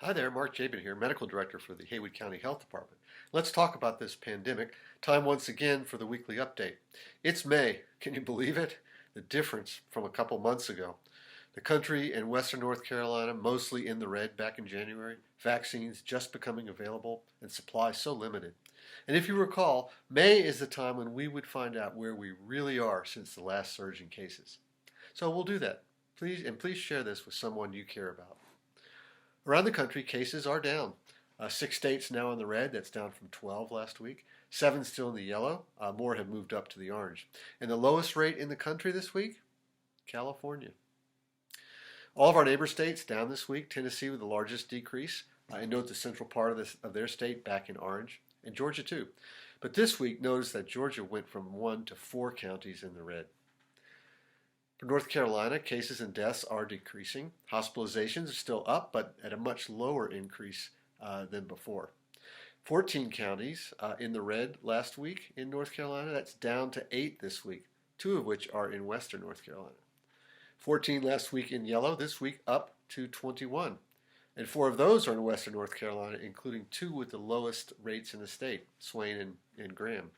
Hi there, Mark Jabin here, Medical Director for the Haywood County Health Department. Let's talk about this pandemic. Time once again for the weekly update. It's May. Can you believe it? The difference from a couple months ago. The country and Western North Carolina mostly in the red back in January, vaccines just becoming available, and supply so limited. And if you recall, May is the time when we would find out where we really are since the last surge in cases. So we'll do that. Please share this with someone you care about. Around the country, cases are down. 6 states now in the red, that's down from 12 last week. 7 still in the yellow, more have moved up to the orange. And the lowest rate in the country this week? California. All of our neighbor states down this week. Tennessee with the largest decrease. And note the central part of their state back in orange. And Georgia too. But this week, notice that Georgia went from 1 to 4 counties in the red. For North Carolina, cases and deaths are decreasing. Hospitalizations are still up, but at a much lower increase than before. 14 counties in the red last week in North Carolina. That's down to 8 this week, 2 of which are in western North Carolina. 14 last week in yellow, this week up to 21. And 4 of those are in western North Carolina, including 2 with the lowest rates in the state, Swain and Graham.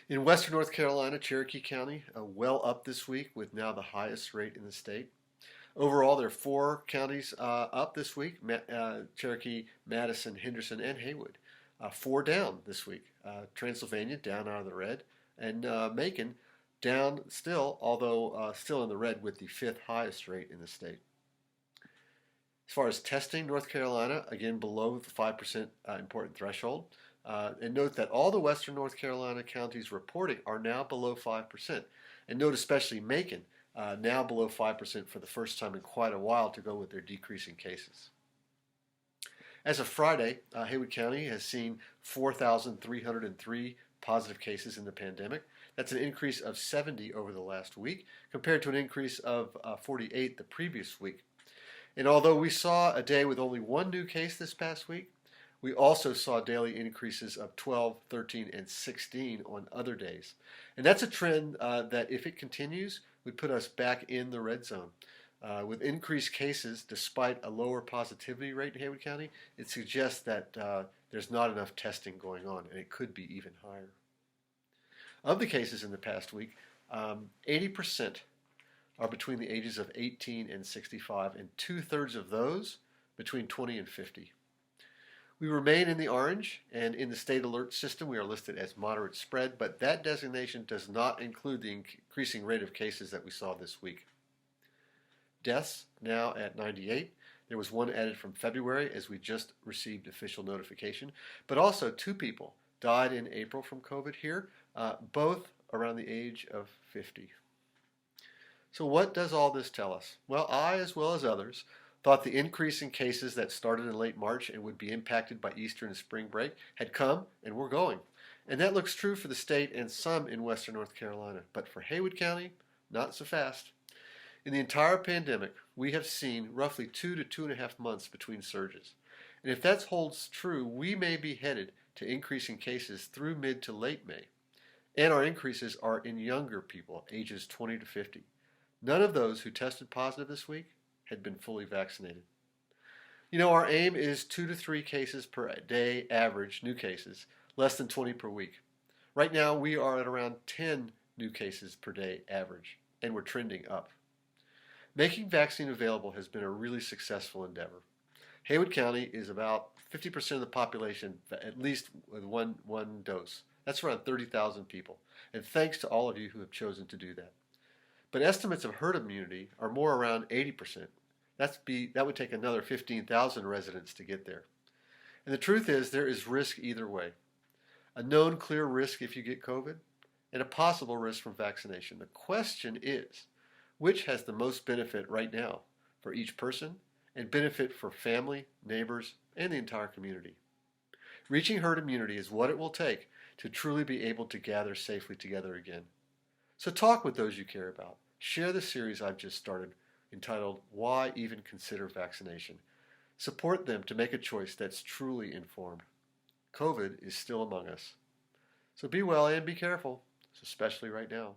In western North Carolina, Cherokee County, well up this week with now the highest rate in the state. Overall, there are 4 counties up this week, Cherokee, Madison, Henderson, and Haywood. 4 down this week. Transylvania down out of the red, and Macon down still, although still in the red with the 5th highest rate in the state. As far as testing, North Carolina, again below the 5% important threshold. And note that all the western North Carolina counties reporting are now below 5%. And note especially Macon, now below 5% for the first time in quite a while to go with their decreasing cases. As of Friday, Haywood County has seen 4,303 positive cases in the pandemic. That's an increase of 70 over the last week, compared to an increase of 48 the previous week. And although we saw a day with only 1 new case this past week, we also saw daily increases of 12, 13, and 16 on other days. And that's a trend that, if it continues, would put us back in the red zone. With increased cases, despite a lower positivity rate in Haywood County, it suggests that there's not enough testing going on, and it could be even higher. Of the cases in the past week, 80% are between the ages of 18 and 65, and 2/3 of those between 20 and 50. We remain in the orange, and in the state alert system we are listed as moderate spread, but that designation does not include the increasing rate of cases that we saw this week. Deaths now at 98. There was 1 added from February as we just received official notification, but also 2 people died in April from COVID here, both around the age of 50. So what does all this tell us? Well, I, as well as others, thought the increase in cases that started in late March and would be impacted by Easter and spring break had come and were going. And that looks true for the state and some in western North Carolina. But for Haywood County, not so fast. In the entire pandemic, we have seen roughly 2 to 2.5 months between surges. And if that holds true, we may be headed to increasing cases through mid to late May. And our increases are in younger people, ages 20 to 50. None of those who tested positive this week had been fully vaccinated. You know, our aim is 2 to 3 cases per day average, new cases, less than 20 per week. Right now we are at around 10 new cases per day average, and we're trending up. Making vaccine available has been a really successful endeavor. Haywood County is about 50% of the population, at least with one dose. That's around 30,000 people, and thanks to all of you who have chosen to do that. But estimates of herd immunity are more around 80%. That would take another 15,000 residents to get there. And the truth is, there is risk either way. A known clear risk if you get COVID, and a possible risk from vaccination. The question is, which has the most benefit right now for each person, and benefit for family, neighbors, and the entire community? Reaching herd immunity is what it will take to truly be able to gather safely together again. So talk with those you care about. Share the series I've just started entitled, Why Even Consider Vaccination? Support them to make a choice that's truly informed. COVID is still among us. So be well and be careful, especially right now.